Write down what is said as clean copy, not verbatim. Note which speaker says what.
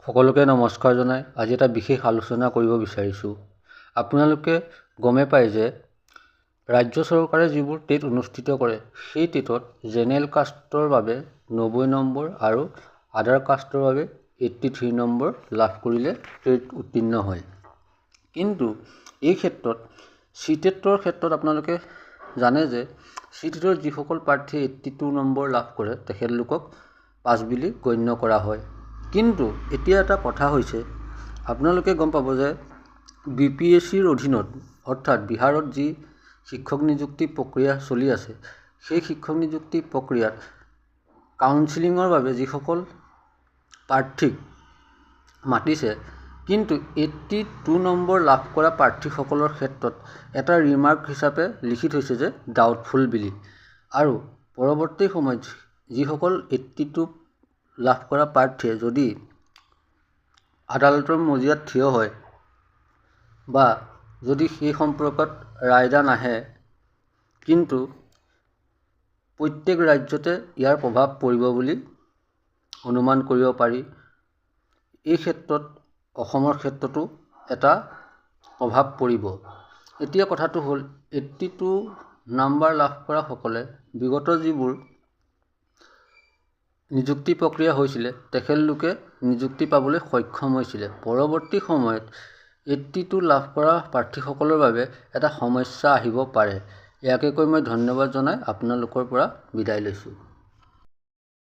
Speaker 1: সকলোকে নমস্কাৰ জনাই আজি এটা বিশেষ আলোচনা কৰিব বিচাৰিছোঁ। আপোনালোকে গমে পায় যে ৰাজ্য চৰকাৰে যিবোৰ টেট অনুষ্ঠিত কৰে সেই টেটত জেনেৰেল কাষ্টৰ বাবে 90 নম্বৰ আৰু আদাৰ কাষ্টৰ বাবে 83 নম্বৰ লাভ কৰিলে টেট উত্তীৰ্ণ হয়। কিন্তু এই ক্ষেত্ৰত চিটেটৰ ক্ষেত্ৰত আপোনালোকে জানে যে চিটেটৰ যিসকল প্ৰাৰ্থীয়ে 82 নম্বৰ লাভ কৰে তেখেতলোকক পাছ বুলি গণ্য কৰা হয়। কিন্তু এতিয়া এটা কথা হৈছে, আপোনালোকে গম পাব যে BPSCৰ অধীনত অৰ্থাৎ বিহাৰত যি শিক্ষক নিযুক্তি প্ৰক্ৰিয়া চলি আছে সেই শিক্ষক নিযুক্তি প্ৰক্ৰিয়াত কাউন্সিলিঙৰ বাবে যিসকল প্ৰাৰ্থীক মাতিছে, কিন্তু 82 নম্বৰ লাভ কৰা প্ৰাৰ্থীসকলৰ ক্ষেত্ৰত এটা ৰিমাৰ্ক হিচাপে লিখি থৈছে যে ডাউটফুল বুলি। আৰু পৰৱৰ্তী সময়ত যিসকল 82 লাভ কৰা প্ৰাৰ্থীয়ে যদি আদালতৰ মজিয়াত থিয় হয় বা যদি সেই সম্পৰ্কত ৰায়দান আহে, কিন্তু প্ৰত্যেক ৰাজ্যতে ইয়াৰ প্ৰভাৱ পৰিব বুলি অনুমান কৰিব পাৰি। এই ক্ষেত্ৰত অসমৰ ক্ষেত্ৰতো এটা প্ৰভাৱ পৰিব। এতিয়া কথাটো হ'ল 82 নম্বৰ লাভ কৰা সকলে বিগত যিবোৰ নিযুক্তি প্ৰক্ৰিয়া হৈছিলে তেখেতলোকে নিযুক্তি পাবলৈ সক্ষম হৈছিলে। পৰৱৰ্তী সময়ত 82 লাভ কৰা প্ৰাৰ্থীসকলৰ বাবে এটা সমস্যা আহিব পাৰে। ইয়াকে কৈ মই ধন্যবাদ জনাই আপোনালোকৰ পৰা বিদায় লৈছোঁ।